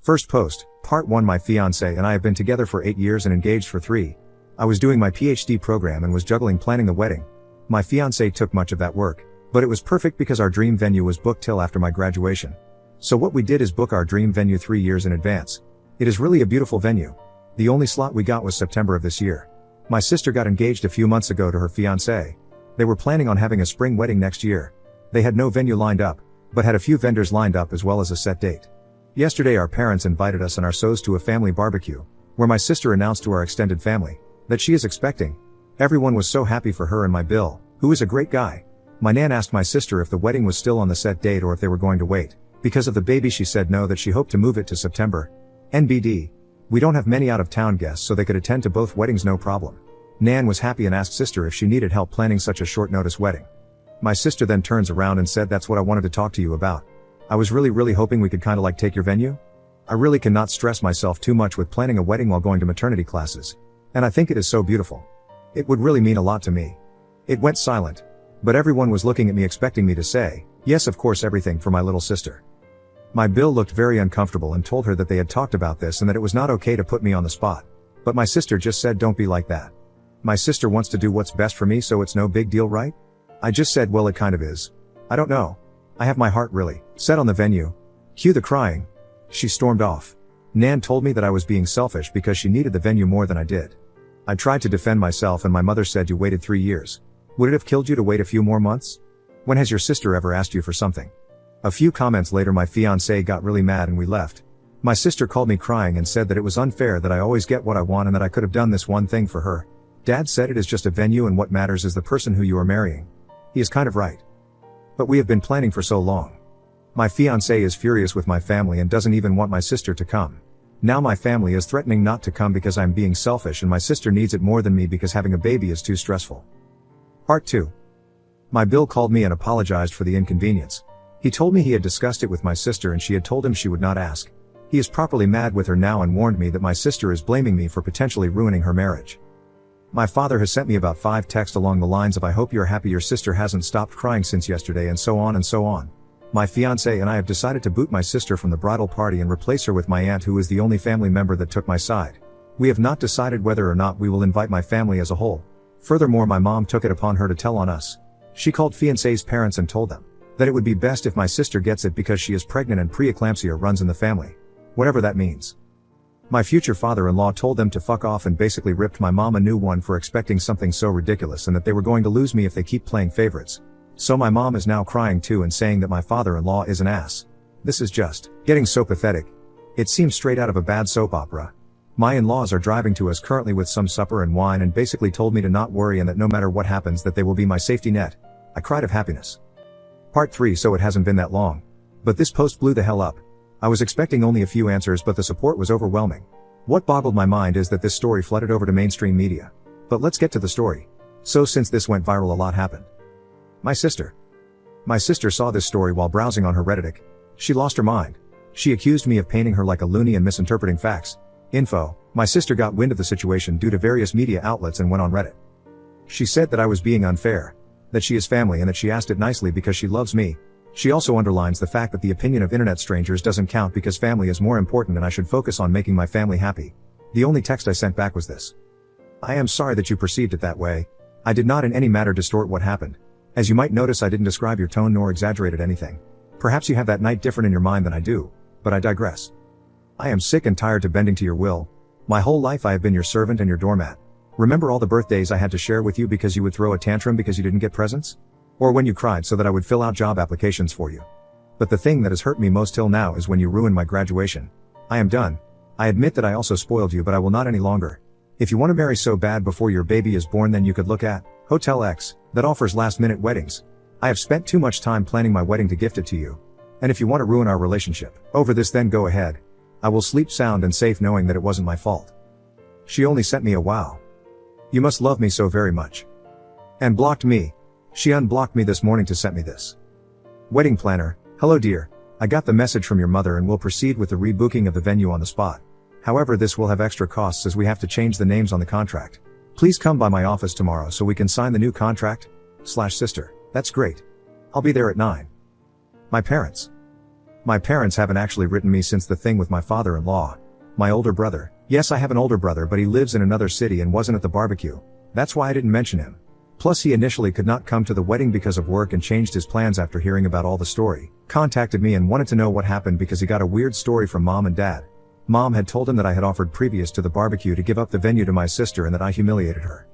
First post, Part 1. My fiancé and I have been together for 8 years and engaged for 3. I was doing my PhD program and was juggling planning the wedding. My fiancé took much of that work, but it was perfect because our dream venue was booked till after my graduation. So what we did is book our dream venue 3 years in advance. It is really a beautiful venue. The only slot we got was September of this year. My sister got engaged a few months ago to her fiancé. They were planning on having a spring wedding next year. They had no venue lined up, but had a few vendors lined up as well as a set date. Yesterday our parents invited us and our sons to a family barbecue, where my sister announced to our extended family that she is expecting. Everyone was so happy for her and my Bill, who is a great guy. My nan asked my sister if the wedding was still on the set date or if they were going to wait. Because of the baby she said no, that she hoped to move it to September. NBD. We don't have many out-of-town guests so they could attend to both weddings no problem. Nan was happy and asked sister if she needed help planning such a short notice wedding. My sister then turns around and said, that's what I wanted to talk to you about. I was really hoping we could kinda like take your venue. I really cannot stress myself too much with planning a wedding while going to maternity classes. And I think it is so beautiful. It would really mean a lot to me. It went silent. But everyone was looking at me expecting me to say, yes of course, everything for my little sister. My Bill looked very uncomfortable and told her that they had talked about this and that it was not okay to put me on the spot. But my sister just said, don't be like that. My sister wants to do what's best for me, so it's no big deal, right? I just said, well, it kind of is. I don't know. I have my heart really set on the venue. Cue the crying. She stormed off. Nan told me that I was being selfish because she needed the venue more than I did. I tried to defend myself and my mother said, you waited 3 years. Would it have killed you to wait a few more months? When has your sister ever asked you for something? A few comments later my fiancé got really mad and we left. My sister called me crying and said that it was unfair that I always get what I want and that I could have done this one thing for her. Dad said it is just a venue and what matters is the person who you are marrying. He is kind of right. But we have been planning for so long. My fiancé is furious with my family and doesn't even want my sister to come. Now my family is threatening not to come because I'm being selfish and my sister needs it more than me because having a baby is too stressful. Part 2. My Bill called me and apologized for the inconvenience. He told me he had discussed it with my sister and she had told him she would not ask. He is properly mad with her now and warned me that my sister is blaming me for potentially ruining her marriage. My father has sent me about 5 texts along the lines of I hope you're happy your sister hasn't stopped crying since yesterday and so on and so on. My fiancé and I have decided to boot my sister from the bridal party and replace her with my aunt, who is the only family member that took my side. We have not decided whether or not we will invite my family as a whole. Furthermore, my mom took it upon her to tell on us. She called fiancé's parents and told them that it would be best if my sister gets it because she is pregnant and preeclampsia runs in the family. Whatever that means. My future father-in-law told them to fuck off and basically ripped my mom a new one for expecting something so ridiculous and that they were going to lose me if they keep playing favorites. So my mom is now crying too and saying that my father-in-law is an ass. This is just getting so pathetic. It seems straight out of a bad soap opera. My in-laws are driving to us currently with some supper and wine and basically told me to not worry and that no matter what happens that they will be my safety net. I cried of happiness. Part 3. So it hasn't been that long. But this post blew the hell up. I was expecting only a few answers but the support was overwhelming. What boggled my mind is that this story flooded over to mainstream media. But let's get to the story. So since this went viral, a lot happened. My sister saw this story while browsing on her Reddit. She lost her mind. She accused me of painting her like a loony and misinterpreting facts. My sister got wind of the situation due to various media outlets and went on Reddit. She said that I was being unfair, that she is family and that she asked it nicely because she loves me. She also underlines the fact that the opinion of internet strangers doesn't count because family is more important and I should focus on making my family happy. The only text I sent back was this. I am sorry that you perceived it that way. I did not in any matter distort what happened. As you might notice, I didn't describe your tone nor exaggerated anything. Perhaps you have that night different in your mind than I do, but I digress. I am sick and tired to bending to your will. My whole life I have been your servant and your doormat. Remember all the birthdays I had to share with you because you would throw a tantrum because you didn't get presents? Or when you cried so that I would fill out job applications for you. But the thing that has hurt me most till now is when you ruined my graduation. I am done. I admit that I also spoiled you, but I will not any longer. If you want to marry so bad before your baby is born, then you could look at Hotel X, that offers last-minute weddings. I have spent too much time planning my wedding to gift it to you. And if you want to ruin our relationship over this, then go ahead. I will sleep sound and safe knowing that it wasn't my fault. She only sent me a wow. You must love me so very much. And blocked me. She unblocked me this morning to send me this. Wedding planner, hello dear. I got the message from your mother and will proceed with the rebooking of the venue on the spot. However, this will have extra costs as we have to change the names on the contract. Please come by my office tomorrow so we can sign the new contract. /sister. That's great. I'll be there at 9. My parents. My parents haven't actually written me since the thing with my father-in-law. My older brother. Yes, I have an older brother, but he lives in another city and wasn't at the barbecue. That's why I didn't mention him. Plus he initially could not come to the wedding because of work and changed his plans after hearing about all the story. Contacted me and wanted to know what happened because he got a weird story from mom and dad. Mom had told him that I had offered previous to the barbecue to give up the venue to my sister and that I humiliated her.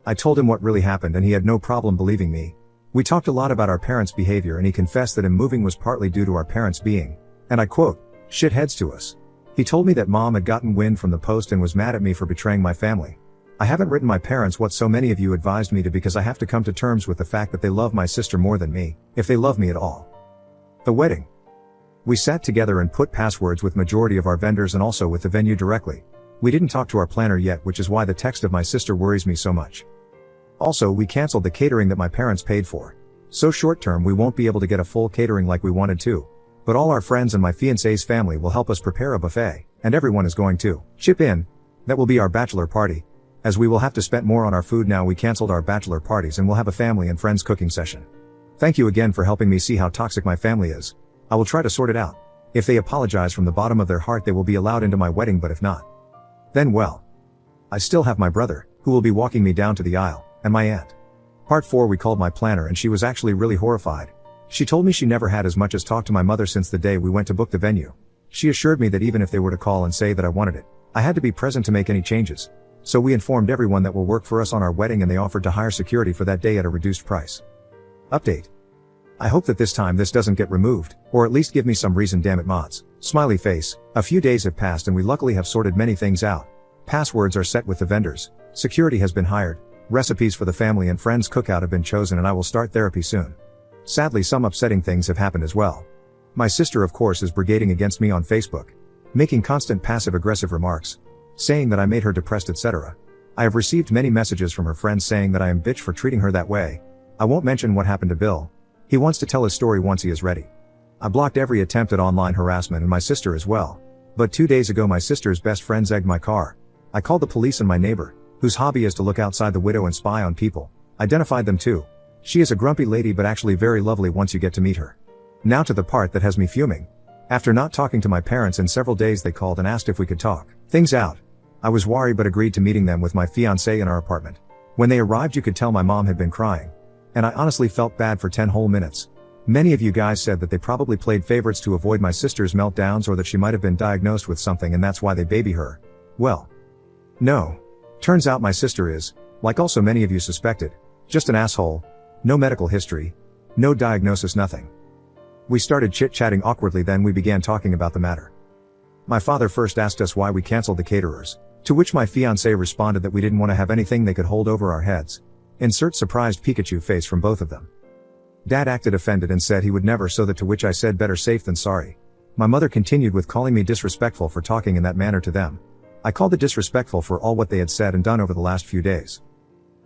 I told him what really happened and he had no problem believing me. We talked a lot about our parents' behavior and he confessed that him moving was partly due to our parents being, and I quote, shitheads to us. He told me that mom had gotten wind from the post and was mad at me for betraying my family. I haven't written my parents what so many of you advised me to because I have to come to terms with the fact that they love my sister more than me, if they love me at all. The wedding. We sat together and put passwords with majority of our vendors and also with the venue directly. We didn't talk to our planner yet, which is why the text of my sister worries me so much. Also, we canceled the catering that my parents paid for. So short term we won't be able to get a full catering like we wanted to. But all our friends and my fiancé's family will help us prepare a buffet, and everyone is going to chip in. That will be our bachelor party. As we will have to spend more on our food now, we canceled our bachelor parties and we'll have a family and friends cooking session. Thank you again for helping me see how toxic my family is. I will try to sort it out. If they apologize from the bottom of their heart, they will be allowed into my wedding, but if not, then well. I still have my brother, who will be walking me down to the aisle, and my aunt. Part 4. We called my planner and she was actually really horrified. She told me she never had as much as talked to my mother since the day we went to book the venue. She assured me that even if they were to call and say that I wanted it, I had to be present to make any changes. So we informed everyone that will work for us on our wedding and they offered to hire security for that day at a reduced price. Update. I hope that this time this doesn't get removed, or at least give me some reason, damn it mods. Smiley face. A few days have passed and we luckily have sorted many things out. Passwords are set with the vendors. Security has been hired. Recipes for the family and friends cookout have been chosen and I will start therapy soon. Sadly, some upsetting things have happened as well. My sister of course is brigading against me on Facebook. Making constant passive-aggressive remarks. Saying that I made her depressed, etc. I have received many messages from her friends saying that I am bitch for treating her that way. I won't mention what happened to Bill. He wants to tell his story once he is ready. I blocked every attempt at online harassment and my sister as well. But 2 days ago my sister's best friends egged my car. I called the police and my neighbor, whose hobby is to look outside the window and spy on people, identified them too. She is a grumpy lady but actually very lovely once you get to meet her. Now to the part that has me fuming. After not talking to my parents in several days, they called and asked if we could talk things out. I was worried but agreed to meeting them with my fiancé in our apartment. When they arrived you could tell my mom had been crying. And I honestly felt bad for 10 whole minutes. Many of you guys said that they probably played favorites to avoid my sister's meltdowns or that she might have been diagnosed with something and that's why they baby her. Well, no. Turns out my sister is, like also many of you suspected, just an asshole. No medical history. No diagnosis, nothing. We started chit-chatting awkwardly, then we began talking about the matter. My father first asked us why we canceled the caterers, to which my fiancé responded that we didn't want to have anything they could hold over our heads. Insert surprised Pikachu face from both of them. Dad acted offended and said he would never, so that to which I said better safe than sorry. My mother continued with calling me disrespectful for talking in that manner to them. I called it disrespectful for all what they had said and done over the last few days.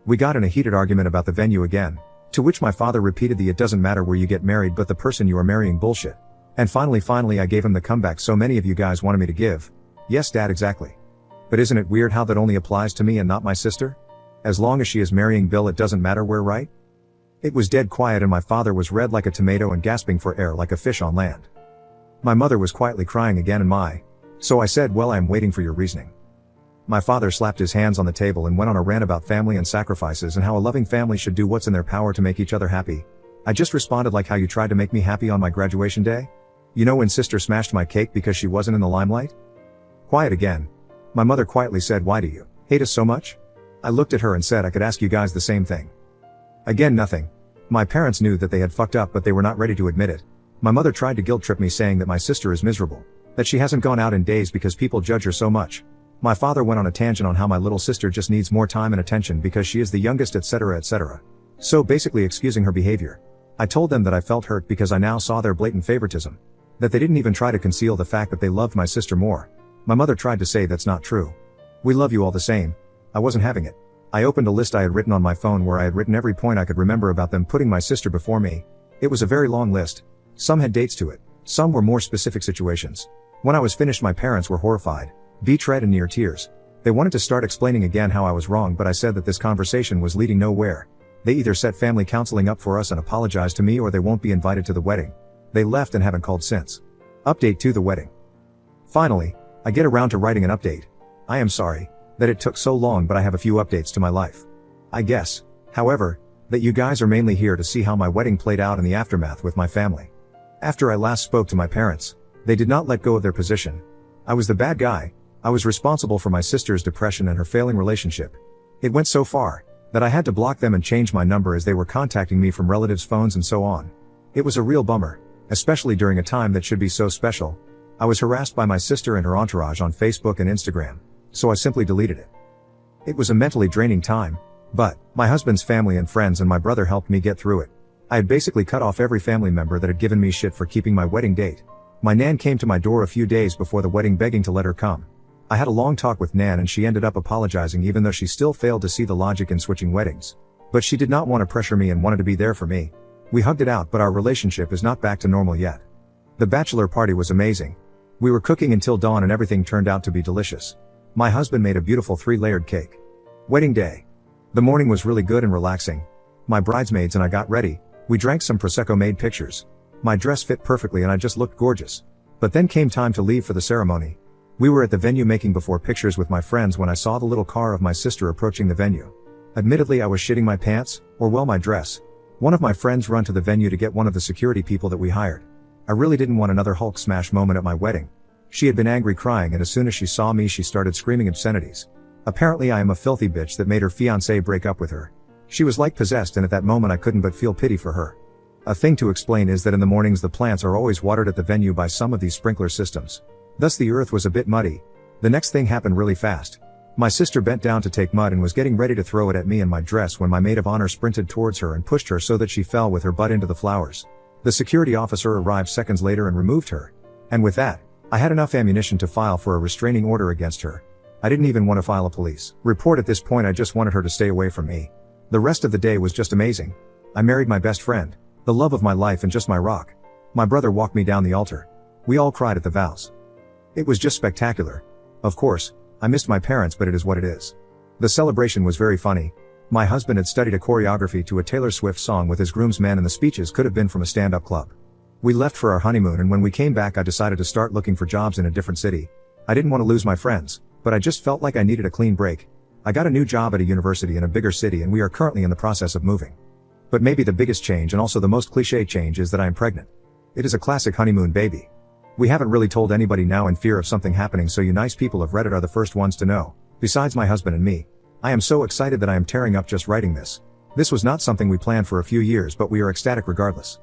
We got in a heated argument about the venue again, to which my father repeated the "it doesn't matter where you get married but the person you are marrying" bullshit. And finally I gave him the comeback so many of you guys wanted me to give. Yes, Dad, exactly. But isn't it weird how that only applies to me and not my sister? As long as she is marrying Bill it doesn't matter where, right? It was dead quiet and my father was red like a tomato and gasping for air like a fish on land. My mother was quietly crying again and so I said, well, I am waiting for your reasoning. My father slapped his hands on the table and went on a rant about family and sacrifices and how a loving family should do what's in their power to make each other happy. I just responded like how you tried to make me happy on my graduation day. You know when sister smashed my cake because she wasn't in the limelight? Quiet again. My mother quietly said, why do you hate us so much? I looked at her and said I could ask you guys the same thing. Again, nothing. My parents knew that they had fucked up but they were not ready to admit it. My mother tried to guilt trip me saying that my sister is miserable, that she hasn't gone out in days because people judge her so much. My father went on a tangent on how my little sister just needs more time and attention because she is the youngest, etc., etc. So basically excusing her behavior. I told them that I felt hurt because I now saw their blatant favoritism. That they didn't even try to conceal the fact that they loved my sister more. My mother tried to say that's not true. We love you all the same. I wasn't having it. I opened a list I had written on my phone where I had written every point I could remember about them putting my sister before me. It was a very long list. Some had dates to it. Some were more specific situations. When I was finished my parents were horrified. Betrayed and near tears. They wanted to start explaining again how I was wrong but I said that this conversation was leading nowhere. They either set family counseling up for us and apologized to me or they won't be invited to the wedding. They left and haven't called since. Update to the wedding. Finally, I get around to writing an update. I am sorry that it took so long, but I have a few updates to my life. I guess, however, that you guys are mainly here to see how my wedding played out in the aftermath with my family. After I last spoke to my parents, they did not let go of their position. I was the bad guy. I was responsible for my sister's depression and her failing relationship. It went so far that I had to block them and change my number as they were contacting me from relatives' phones and so on. It was a real bummer, especially during a time that should be so special. I was harassed by my sister and her entourage on Facebook and Instagram, so I simply deleted it. It was a mentally draining time, but my husband's family and friends and my brother helped me get through it. I had basically cut off every family member that had given me shit for keeping my wedding date. My Nan came to my door a few days before the wedding begging to let her come. I had a long talk with Nan and she ended up apologizing even though she still failed to see the logic in switching weddings. But she did not want to pressure me and wanted to be there for me. We hugged it out, but our relationship is not back to normal yet. The bachelor party was amazing. We were cooking until dawn and everything turned out to be delicious. My husband made a beautiful 3-layered cake. Wedding day. The morning was really good and relaxing. My bridesmaids and I got ready. We drank some Prosecco, made pictures. My dress fit perfectly and I just looked gorgeous. But then came time to leave for the ceremony. We were at the venue making before pictures with my friends when I saw the little car of my sister approaching the venue. Admittedly, I was shitting my pants, or well, my dress. One of my friends ran to the venue to get one of the security people that we hired. I really didn't want another Hulk smash moment at my wedding. She had been angry crying and as soon as she saw me she started screaming obscenities. Apparently I am a filthy bitch that made her fiancé break up with her. She was like possessed and at that moment I couldn't but feel pity for her. A thing to explain is that in the mornings the plants are always watered at the venue by some of these sprinkler systems. Thus the earth was a bit muddy. The next thing happened really fast. My sister bent down to take mud and was getting ready to throw it at me and my dress when my maid of honor sprinted towards her and pushed her so that she fell with her butt into the flowers. The security officer arrived seconds later and removed her. And with that, I had enough ammunition to file for a restraining order against her. I didn't even want to file a police report at this point. I just wanted her to stay away from me. The rest of the day was just amazing. I married my best friend, the love of my life and just my rock. My brother walked me down the altar. We all cried at the vows. It was just spectacular. Of course, I missed my parents, but it is what it is. The celebration was very funny. My husband had studied a choreography to a Taylor Swift song with his groomsmen and the speeches could have been from a stand-up club. We left for our honeymoon and when we came back I decided to start looking for jobs in a different city. I didn't want to lose my friends, but I just felt like I needed a clean break. I got a new job at a university in a bigger city and we are currently in the process of moving. But maybe the biggest change and also the most cliché change is that I am pregnant. It is a classic honeymoon baby. We haven't really told anybody now in fear of something happening, so you nice people of Reddit are the first ones to know, besides my husband and me. I am so excited that I am tearing up just writing this. This was not something we planned for a few years, but we are ecstatic regardless.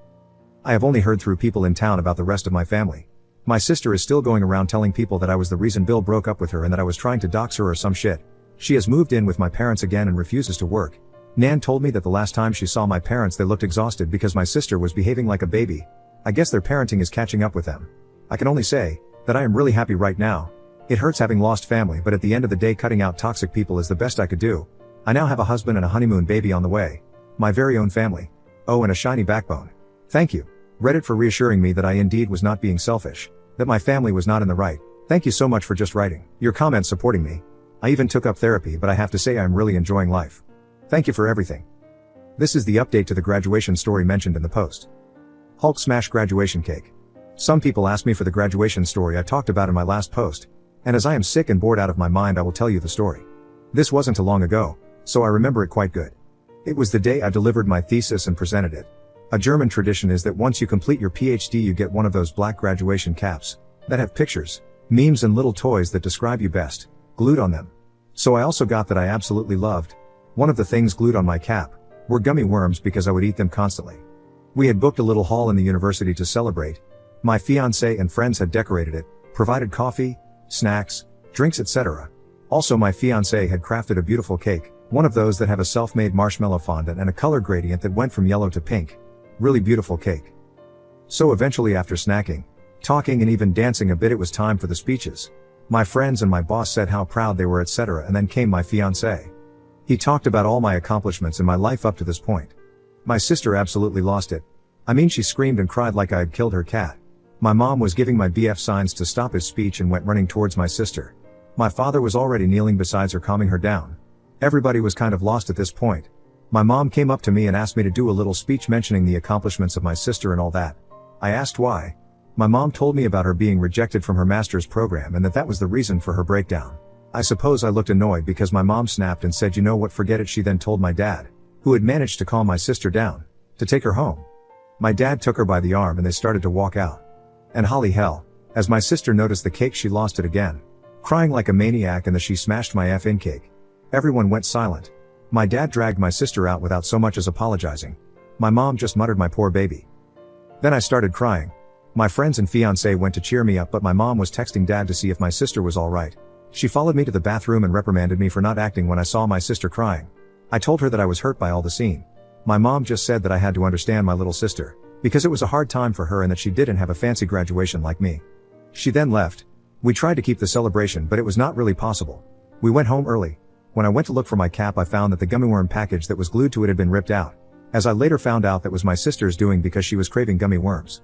I have only heard through people in town about the rest of my family. My sister is still going around telling people that I was the reason Bill broke up with her and that I was trying to dox her or some shit. She has moved in with my parents again and refuses to work. Nan told me that the last time she saw my parents they looked exhausted because my sister was behaving like a baby. I guess their parenting is catching up with them. I can only say that I am really happy right now. It hurts having lost family, but at the end of the day cutting out toxic people is the best I could do. I now have a husband and a honeymoon baby on the way. My very own family. Oh, and a shiny backbone. Thank you, Reddit, for reassuring me that I indeed was not being selfish. That my family was not in the right. Thank you so much for just writing your comments supporting me. I even took up therapy, but I have to say I'm really enjoying life. Thank you for everything. This is the update to the graduation story mentioned in the post. Hulk smash graduation cake. Some people ask me for the graduation story I talked about in my last post. And as I am sick and bored out of my mind, I will tell you the story. This wasn't too long ago, so I remember it quite good. It was the day I delivered my thesis and presented it. A German tradition is that once you complete your PhD you get one of those black graduation caps that have pictures, memes and little toys that describe you best glued on them. So I also got that I absolutely loved. One of the things glued on my cap were gummy worms because I would eat them constantly. We had booked a little hall in the university to celebrate. My fiancé and friends had decorated it, provided coffee, snacks, drinks, etc. Also my fiancé had crafted a beautiful cake, one of those that have a self-made marshmallow fondant and a color gradient that went from yellow to pink. Really beautiful cake. So eventually after snacking, talking and even dancing a bit it was time for the speeches. My friends and my boss said how proud they were, etc. and then came my fiancé. He talked about all my accomplishments in my life up to this point. My sister absolutely lost it. I mean, she screamed and cried like I had killed her cat. My mom was giving my BF signs to stop his speech and went running towards my sister. My father was already kneeling beside her calming her down. Everybody was kind of lost at this point. My mom came up to me and asked me to do a little speech mentioning the accomplishments of my sister and all that. I asked why. My mom told me about her being rejected from her master's program and that was the reason for her breakdown. I suppose I looked annoyed because my mom snapped and said, "You know what, forget it." She then told my dad, who had managed to calm my sister down, to take her home. My dad took her by the arm and they started to walk out. And holy hell, as my sister noticed the cake, she lost it again, crying like a maniac, and she smashed my effing cake. Everyone went silent. My dad dragged my sister out without so much as apologizing. My mom just muttered, "My poor baby." Then I started crying. My friends and fiancé went to cheer me up, but my mom was texting dad to see if my sister was alright. She followed me to the bathroom and reprimanded me for not acting when I saw my sister crying. I told her that I was hurt by all the scene. My mom just said that I had to understand my little sister, because it was a hard time for her and that she didn't have a fancy graduation like me. She then left. We tried to keep the celebration, but it was not really possible. We went home early. When I went to look for my cap, I found that the gummy worm package that was glued to it had been ripped out. As I later found out, that was my sister's doing because she was craving gummy worms.